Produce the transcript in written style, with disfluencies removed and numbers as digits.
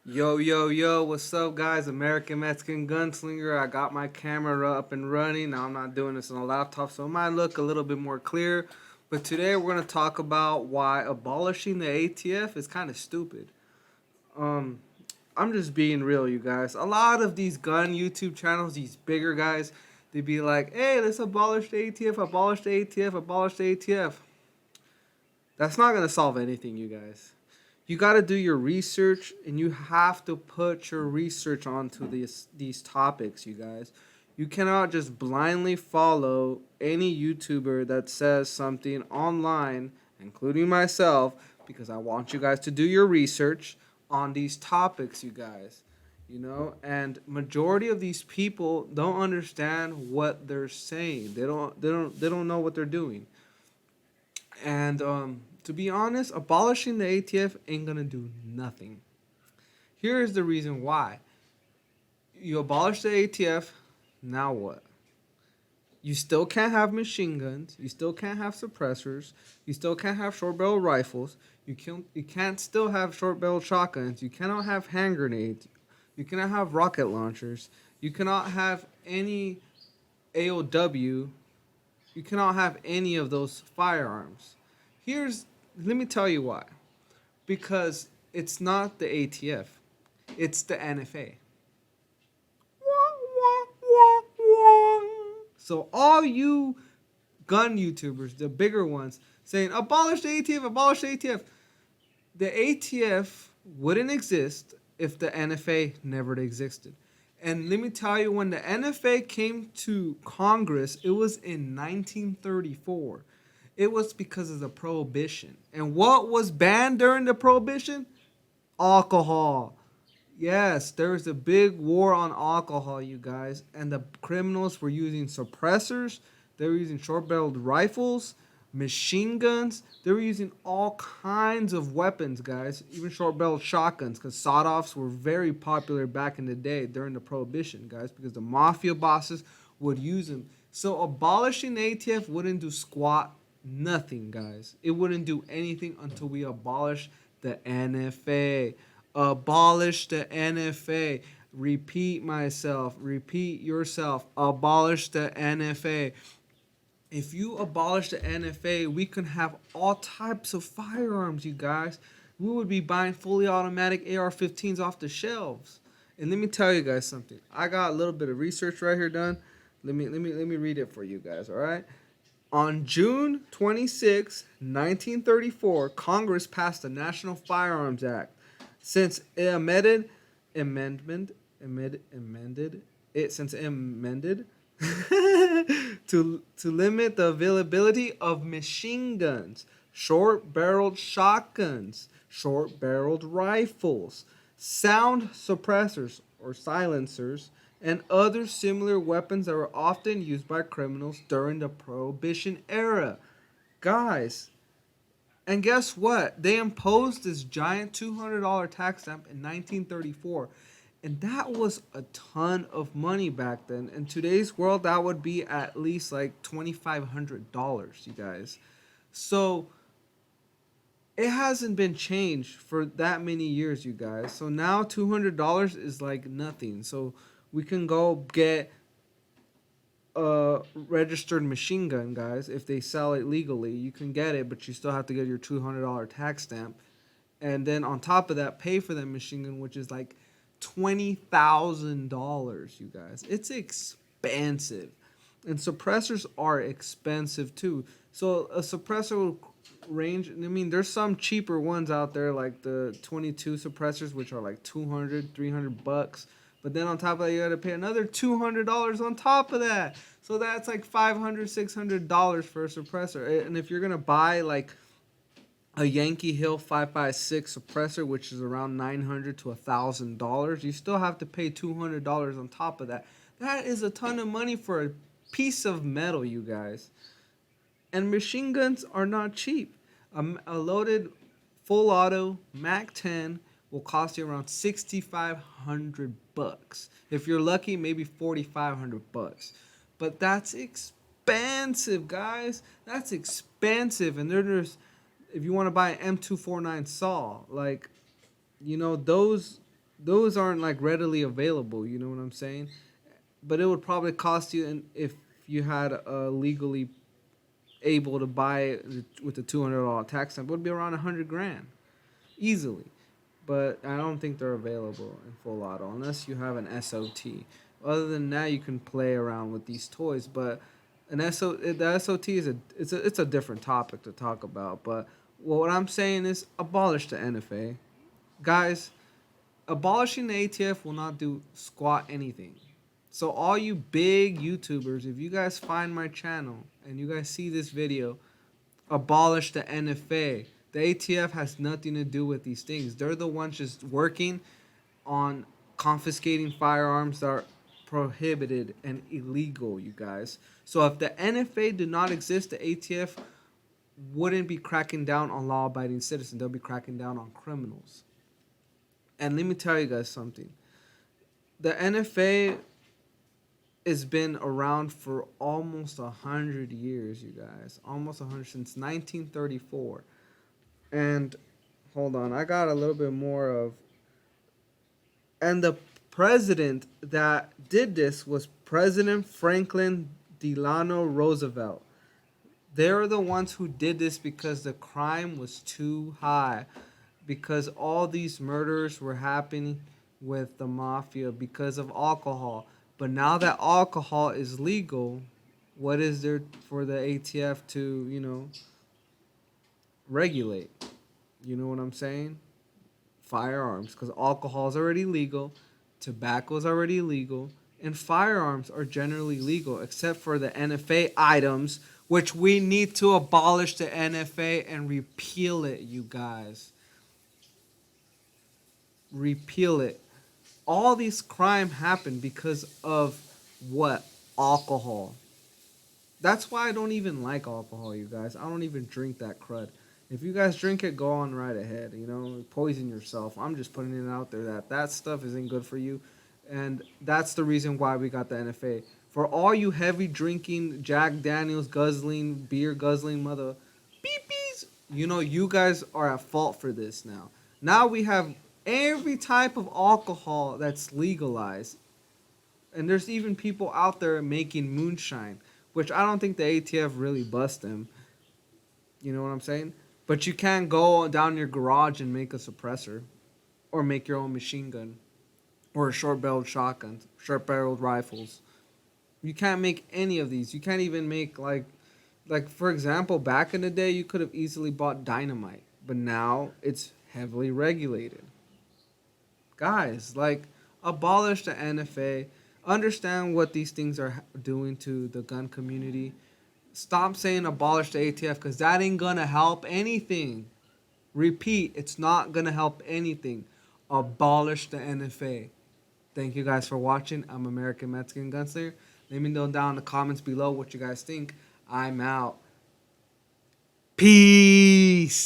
Yo, yo, yo, what's up, guys? American Mexican Gunslinger. I got my camera up and running. Now, I'm not doing this on a laptop, so it might look a little bit more clear. But today, we're going to talk about why abolishing the ATF is kind of stupid. Um, I'm just being real, you guys. A lot of these gun YouTube channels, these bigger guys, they be like, hey, let's abolish the ATF, abolish the ATF, abolish the ATF. That's not going to solve anything, you guys. You got to do your research, and you have to put your research onto these topics, you guys. You cannot just blindly follow any YouTuber that says something online, including myself, because I want you guys to do your research on these topics, you guys. And majority of these people don't understand what they're saying. They don't know what they're doing. And to be honest, abolishing the ATF ain't gonna do nothing. Here is the reason why. You abolish the ATF, now what? You still can't have machine guns. You still can't have suppressors. You still can't have short barrel rifles. You can't still have short barrel shotguns. You cannot have hand grenades. You cannot have rocket launchers. You cannot have any AOW. You cannot have any of those firearms. Here's Let me tell you why. Because it's not the ATF, it's the NFA. So all you gun YouTubers, the bigger ones, saying abolish the ATF, abolish the ATF. The ATF wouldn't exist if the NFA never existed. And let me tell you, when the NFA came to Congress, it was in 1934. It was because of the prohibition. And what was banned during the prohibition? Alcohol. Yes, there was a big war on alcohol, you guys. And the criminals were using suppressors. They were using short-barreled rifles, machine guns. They were using all kinds of weapons, guys. Even short-barreled shotguns, because sawed-offs were very popular back in the day during the prohibition, guys, because the mafia bosses would use them. So abolishing the ATF wouldn't do squat nothing, guys. It wouldn't do anything until we abolish the NFA. Abolish the NFA. Repeat myself. Repeat yourself. Abolish the NFA. If you abolish the NFA, we can have all types of firearms, you guys. We would be buying fully automatic AR-15s off the shelves. And let me tell you guys something. I got a little bit of research right here done. Let me read it for you guys, all right? On June 26, 1934, Congress passed the National Firearms Act. Since it amended to limit the availability of machine guns, short-barreled shotguns, short-barreled rifles, sound suppressors or silencers, and other similar weapons that were often used by criminals during the Prohibition era. Guys, and guess what? They imposed this giant $200 tax stamp in 1934. And that was a ton of money back then. In today's world, that would be at least like $2,500, you guys. So it hasn't been changed for that many years, you guys. So now $200 is like nothing. So we can go get a registered machine gun, guys. If they sell it legally, you can get it, but you still have to get your $200 tax stamp. And then on top of that, pay for that machine gun, which is like $20,000, you guys. It's expensive. And suppressors are expensive too. So a suppressor will range. I mean, there's some cheaper ones out there, like the 22 suppressors, which are like 200, $300. But then on top of that, you got to pay another $200 on top of that. So that's like $500, $600 for a suppressor. And if you're gonna buy like a Yankee Hill 5.56 suppressor, which is around $900 to $1,000, you still have to pay $200 on top of that. That is a ton of money for a piece of metal, you guys. And machine guns are not cheap. A loaded full auto Mac 10 will cost you around $6,500. If you're lucky, maybe $4,500. But that's expensive, guys. That's expensive. And if you want to buy an M249 saw, like, those those aren't like readily available. You know what I'm saying? But it would probably cost you, and if you had a legally able to buy it with the $200 tax stamp, it would be around 100 grand easily. But I don't think they're available in full auto unless you have an SOT. Other than that, you can play around with these toys. But the SOT is it's a different topic to talk about. But what I'm saying is abolish the NFA, guys. Abolishing the ATF will not do squat anything. So all you big YouTubers, if you guys find my channel and you guys see this video, abolish the NFA. The ATF has nothing to do with these things. They're the ones just working on confiscating firearms that are prohibited and illegal, you guys. So if the NFA did not exist, the ATF wouldn't be cracking down on law-abiding citizens. They'll be cracking down on criminals. And let me tell you guys something. The NFA has been around for almost 100 years, you guys. Almost 100, since 1934. And hold on, I got a little bit more of. And the president that did this was President Franklin Delano Roosevelt. They're the ones who did this because the crime was too high. Because all these murders were happening with the mafia because of alcohol. But now that alcohol is legal, what is there for the ATF to, regulate? You know what I'm saying? Firearms, because alcohol is already legal, tobacco is already legal, and firearms are generally legal, except for the NFA items, which we need to abolish the NFA and repeal it, you guys. Repeal it. All these crime happen because of what? Alcohol. That's why I don't even like alcohol, you guys. I don't even drink that crud. If you guys drink it, go on right ahead. Poison yourself. I'm just putting it out there that stuff isn't good for you. And that's the reason why we got the NFA. For all you heavy drinking, Jack Daniels guzzling, beer guzzling mother beepies, you guys are at fault for this now. Now we have every type of alcohol that's legalized. And there's even people out there making moonshine, which I don't think the ATF really bust them. You know what I'm saying? But you can't go down your garage and make a suppressor or make your own machine gun or a short-barreled shotgun, short-barreled rifles. You can't make any of these. You can't even make like for example, back in the day you could have easily bought dynamite, but now it's heavily regulated. Guys, abolish the NFA. Understand what these things are doing to the gun community. Stop saying abolish the ATF, because that ain't gonna help anything. Repeat, it's not gonna help anything. Abolish the NFA. Thank you guys for watching. I'm American Mexican Gunslinger. Let me know down in the comments below what you guys think. I'm out. Peace.